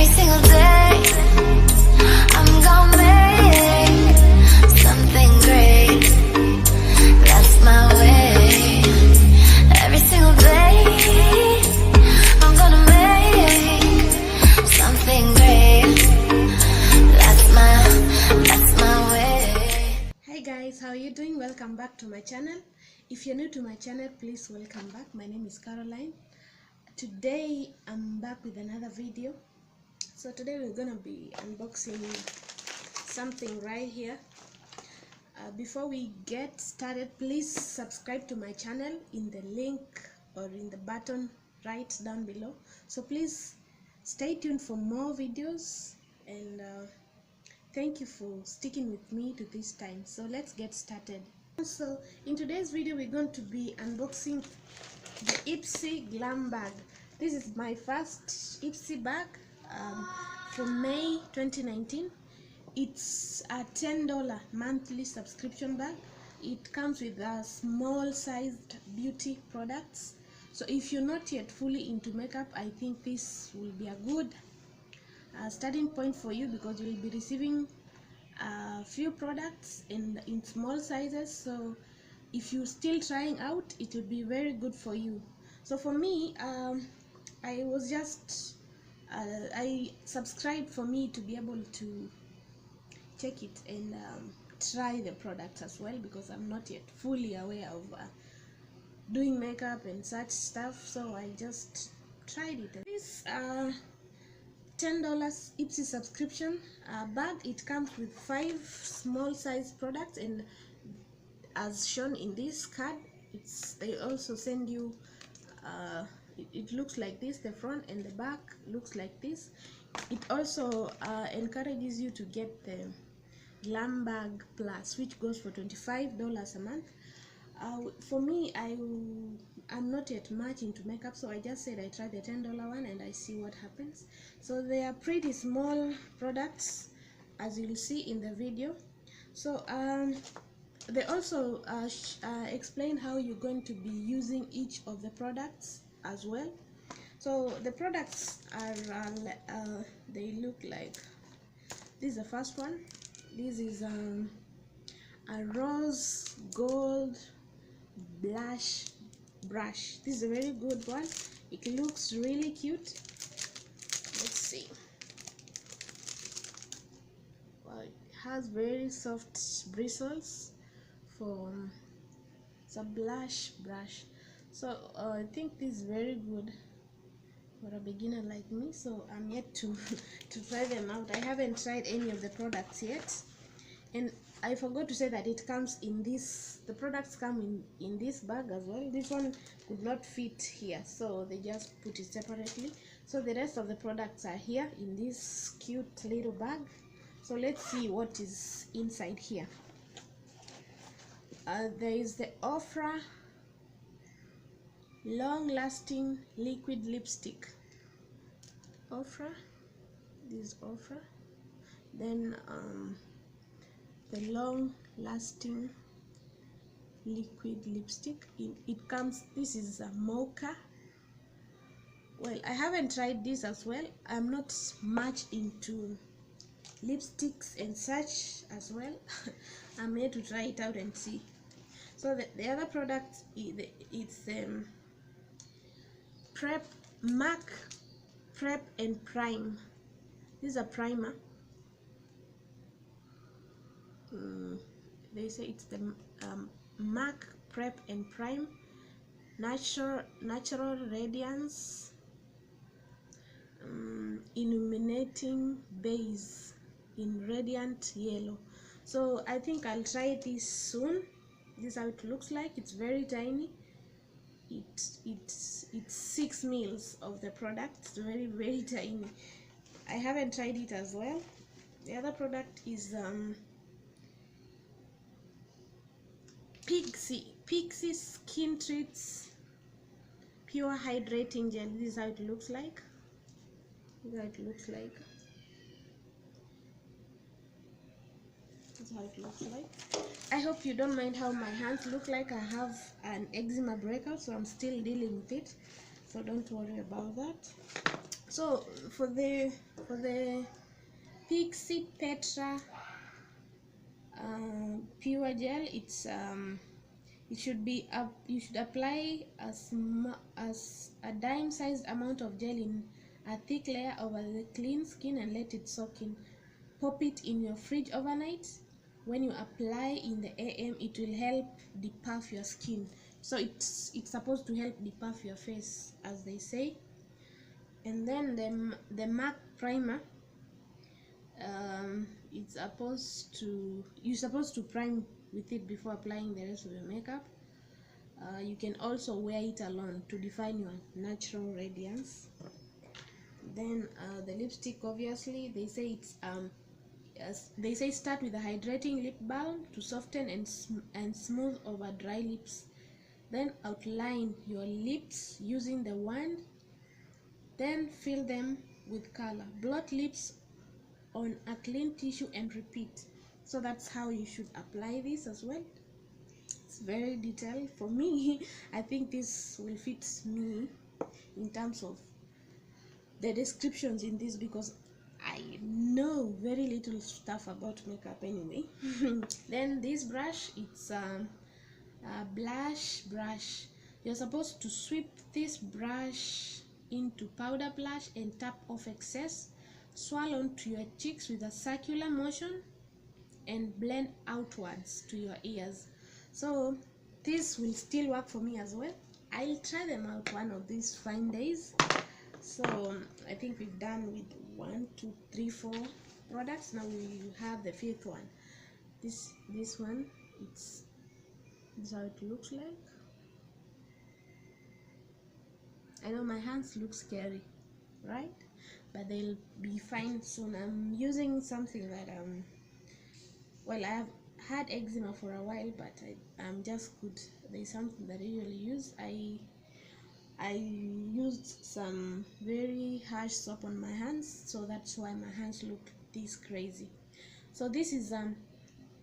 Every single day I'm gonna make something great. That's my way. Every single day I'm gonna make something great. That's my way. Hi guys, how are you doing? Welcome back to my channel. If you're new to my channel, please welcome back. My name is Caroline. Today I'm back with another video. So today we're gonna be unboxing something right here. Before we get started, please subscribe to my channel in the link or in the button right down below. So please stay tuned for more videos, and thank you for sticking with me to this time. So let's get started. So in today's video we're going to be unboxing the Ipsy Glam Bag. This is my first Ipsy bag from May 2019. It's a $10 monthly subscription bag. It comes with a small sized beauty products. So if you're not yet fully into makeup, I think this will be a good starting point for you, because you will be receiving a few products in small sizes. So if you're still trying out, it will be very good for you. So for me, I was just I subscribed for me to be able to check it and try the products as well, because I'm not yet fully aware of doing makeup and such stuff. So I just tried it. This $10 Ipsy subscription bag, it comes with 5 small size products, and as shown in this card, they also send you it looks like this. The front and the back looks like this. It also encourages you to get the Glam Bag Plus, which goes for $25 a month. For me, I'm not yet much into makeup, so I just said I try the $10 one and I see what happens. So they are pretty small products, as you'll see in the video. So they also explain how you're going to be using each of the products as well. So the products are they look like this. Is the first one. This is a rose gold blush brush. This is a very good one. It looks really cute. Let's see. Well, it has very soft bristles for it's a blush brush. So I think this is very good for a beginner like me. So I'm yet to try them out. I haven't tried any of the products yet, and I forgot to say that it comes in this. The products come in this bag as well. This one could not fit here, so they just put it separately. So the rest of the products are here in this cute little bag. So let's see what is inside here. There is the Ofra long-lasting liquid lipstick. Ofra, this is Ofra. Then the long-lasting liquid lipstick. It comes. This is a mocha. Well, I haven't tried this as well. I'm not much into lipsticks and such as well. I'm here to try it out and see. So the other product, it's MAC Prep and Prime. This is a primer. They say it's the MAC Prep and Prime Natural Radiance Illuminating Base in Radiant Yellow. So I think I'll try this soon. This is how it looks like. It's very tiny. It's 6 mils of the product. It's very, very tiny. I haven't tried it as well. The other product is Pixie Skin Treats Pure Hydrating Gel. This is how it looks like. This is how it looks like. This is how it looks like. I hope you don't mind how my hands look like. I have an eczema breakout, so I'm still dealing with it. so don't worry about that. So for the Pixie Petra pure gel, it's it should be up. You should apply as a dime-sized amount of gel in a thick layer over the clean skin and let it soak in. Pop it in your fridge overnight. When you apply in the AM, it will help depuff your skin. So it's supposed to help depuff your face, as they say. And then the MAC primer, you're supposed to prime with it before applying the rest of your makeup. You can also wear it alone to define your natural radiance. Then the lipstick, obviously they say it's start with a hydrating lip balm to soften and smooth over dry lips. Then outline your lips using the wand. Then fill them with color. Blot lips on a clean tissue and repeat. So that's how you should apply this as well. It's very detailed. For me, I think this will fit me in terms of the descriptions in this, because I know very little stuff about makeup anyway. Then this brush, it's a blush brush. You're supposed to sweep this brush into powder blush and tap off excess. Swirl onto your cheeks with a circular motion and blend outwards to your ears. So this will still work for me as well. I'll try them out one of these fine days. So I think we've done with 1, 2, 3, 4 products. Now we have the 5th one. This one, this is how it looks like. I know my hands look scary, right? But they'll be fine soon. I'm using something that well, I have had eczema for a while, but I'm just good. There's something that I usually use. I used some very harsh soap on my hands, so that's why my hands look this crazy. So this is the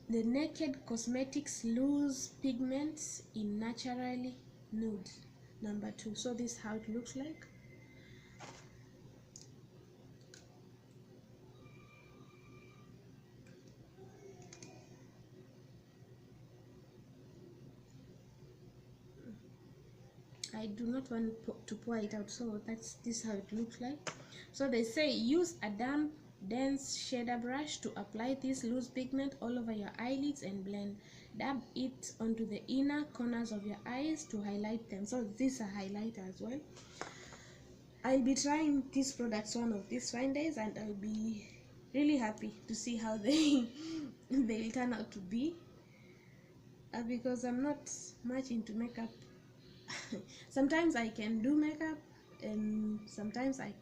Naked Cosmetics Loose Pigments in Naturally Nude number 2. So this is how it looks like. I do not want to pour it out, so this is how it looks like. So they say use a damp dense shader brush to apply this loose pigment all over your eyelids and blend. Dab it onto the inner corners of your eyes to highlight them. So this is a highlighter as well. I'll be trying these products one of these fine days, and I'll be really happy to see how they'll turn out to be, because I'm not much into makeup. Sometimes I can do makeup, and sometimes I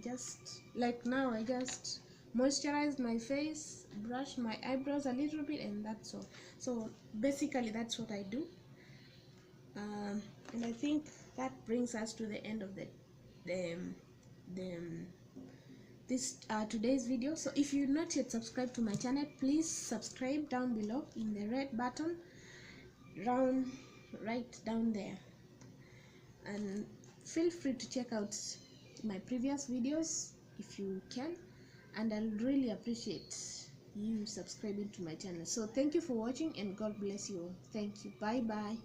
just, like now, I just moisturize my face, brush my eyebrows a little bit, and that's all. So basically that's what I do. And I think that brings us to the end of today's video. So if you're not yet subscribed to my channel, please subscribe down below in the red button right down there, and feel free to check out my previous videos if you can, and I'll really appreciate you subscribing to my channel. So thank you for watching, and God bless you all. Thank you. Bye bye.